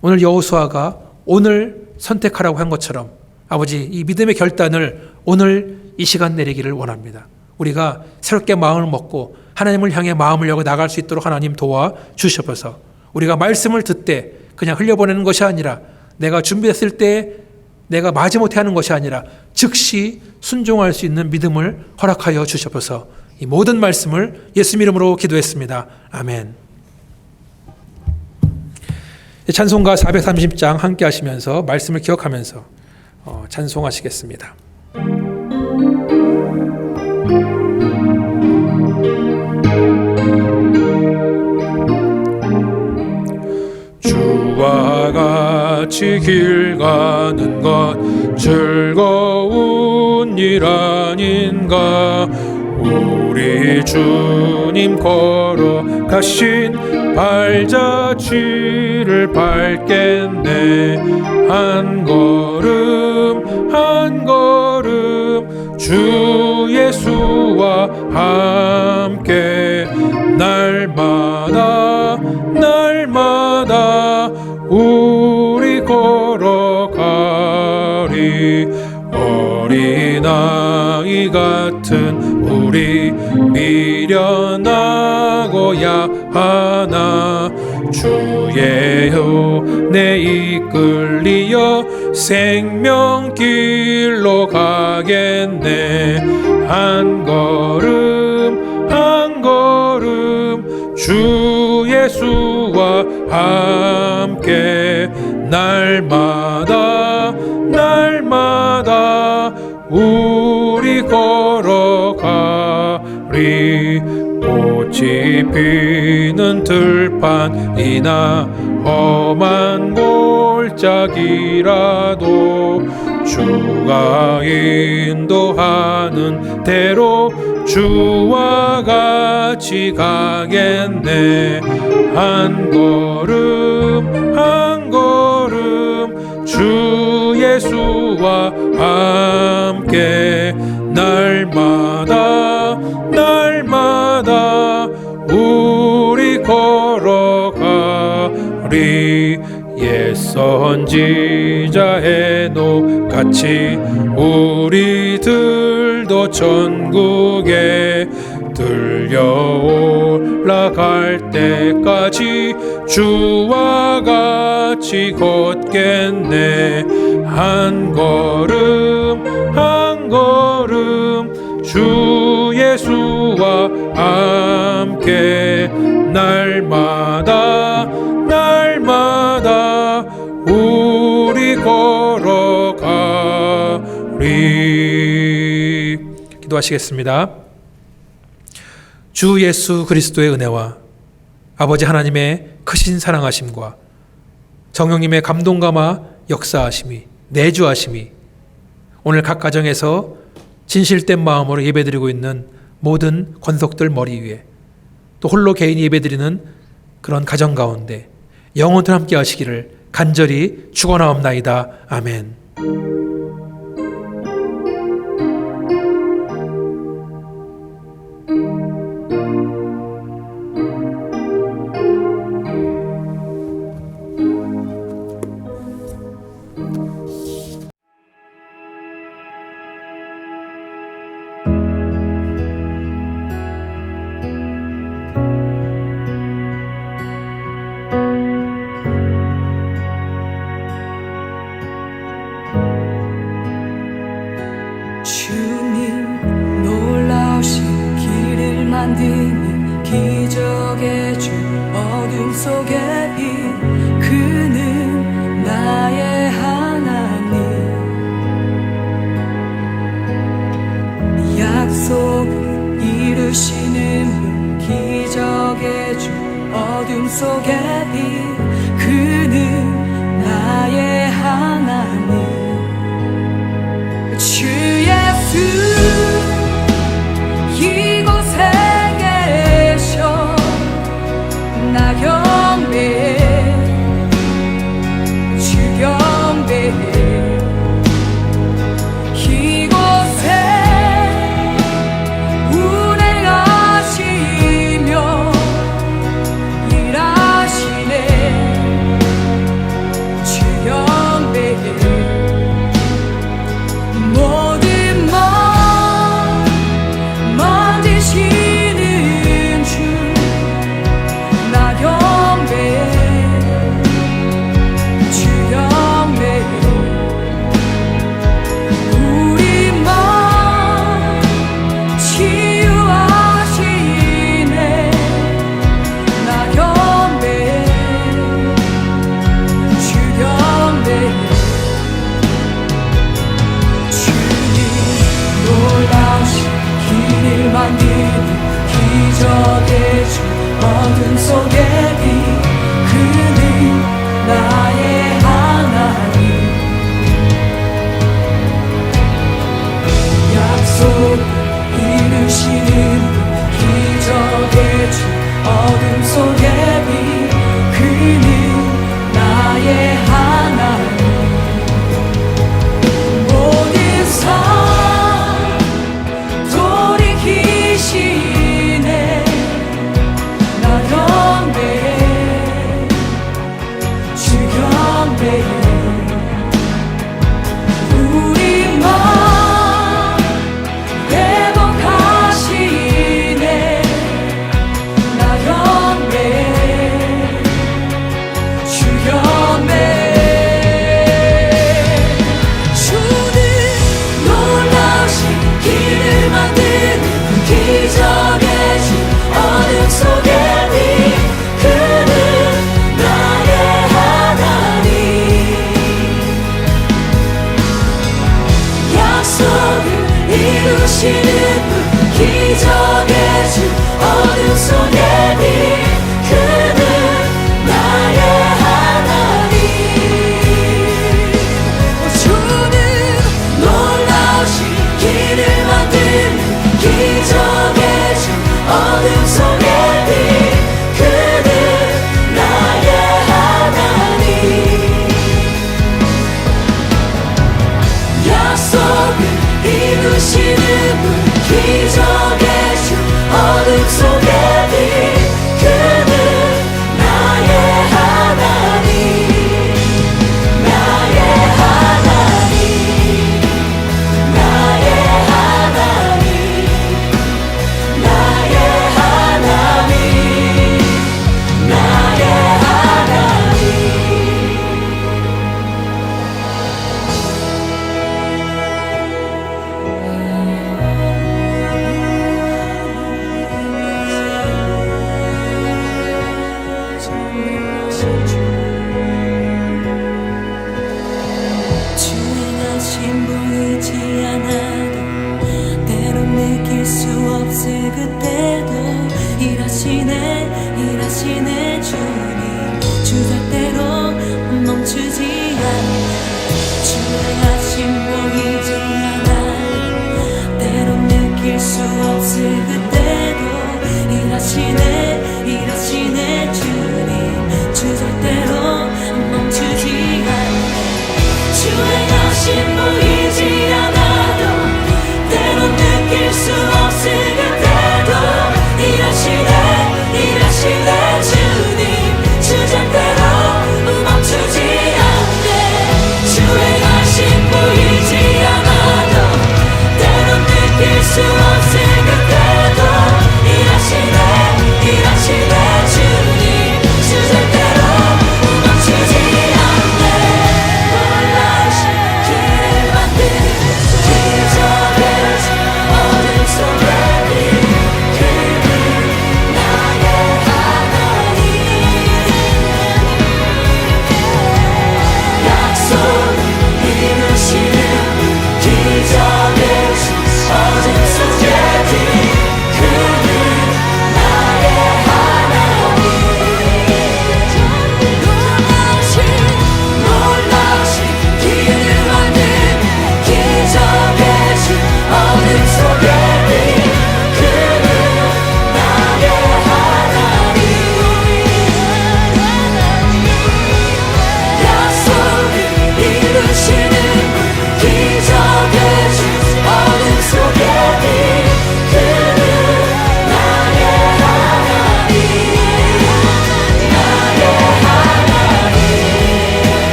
오늘 여호수아가 오늘 선택하라고 한 것처럼 아버지 이 믿음의 결단을 오늘 이 시간 내리기를 원합니다. 우리가 새롭게 마음을 먹고 하나님을 향해 마음을 열고 나갈 수 있도록 하나님 도와주시옵소서. 우리가 말씀을 듣되 그냥 흘려보내는 것이 아니라 내가 준비했을 때 내가 마지못해 하는 것이 아니라 즉시 순종할 수 있는 믿음을 허락하여 주시옵소서. 이 모든 말씀을 예수 이름으로 기도했습니다. 아멘. 찬송가 430장 함께 하시면서 말씀을 기억하면서 찬송하시겠습니다. 주와 같이 길 가는 것 즐거운 일 아닌가. 우리 주님 걸어가신 발자취를 밟겠네. 한 걸음 한 걸음 주 예수와 함께 날마다 날마다 우리 걸어가리. 어린아이 같은 우리 미련하고야 하나 주의 은혜 이끌리어 생명길로 가겠네. 한 걸음 한 걸음 주 예수와 함께 날마다 날마다 우리 걸어가리. 꽃이 피는 들판이나 험한 골짜기라도 주가 인도하는 대로 주와 같이 가겠네. 한 걸음 한 걸음 주 예수와 함께 날마다 날마다 우리 걸어가리. 옛 선지자 에녹 같이 우리들도 천국에 들려 올라갈 때까지 주와 같이 걷겠네. 한 걸음 한 걸음 주 예수와 함께 날마다 날마다 우리 걸어가리. 기도하시겠습니다. 주 예수 그리스도의 은혜와 아버지 하나님의 크신 사랑하심과 성령님의 감동감화 역사하심이 내주하심이 오늘 각 가정에서 진실된 마음으로 예배드리고 있는 모든 권속들 머리 위에 또 홀로 개인이 예배드리는 그런 가정 가운데 영원토록 함께 하시기를 간절히 축원하옵나이다. 아멘. 주님 놀라우신 길을 만드는 기적의 주 어둠 속에 인 그는 나의 하나님 약속을 이루시는 분 기적의 주 어둠 속에 인 그는 나의 하나님 주 예수 이곳에 계셔 나 경배해 주 경배해 이곳에 운행하시며 일하시네 주 경배해 놀라신 길을 만드는 기적의 주 어둠 속의 빛 그는 나의 하나님 약속 이루시는 기적의 주 어둠 속의 빛 그는 나의 하나님 모든 삶 돌이키시네 나 경배해 주 경배해 우리 맘 회복하시네 나 경배해 주 경배해 주는 놀라신 길을 만드는 기적의 주 어둠 속의 빛 그는 나의 하나님 약속을 이루시는 분 기적의 주 어둠 속의 빛 그는 나의 하나님 주는 놀라신 길을 만드는 기적의 주 어둠 속의 빛 그는 나의 하나님 약속을 이루시는 분 기적의 주 어둠 속의 빛 그는 나의 하나님 나의 하나님 나의 하나님 나의 하나님 나의 하나님 주행하신 보이지 않아도 때론 느낄 수 없을 그때도 일하시네 주님 주절대로 멈추지 않네 주행하신 보이지 않아도 때론 느낄 수 없을 그때도 일하시네 주님 주절대로 멈추지 않네 주행하신 보이지 않아도 때론 느낄 수 없을 그때도 일하시네 주님 주절대로 멈추지 않네 주행하신 보이지 않아도 때론 느낄 수 없을 그때도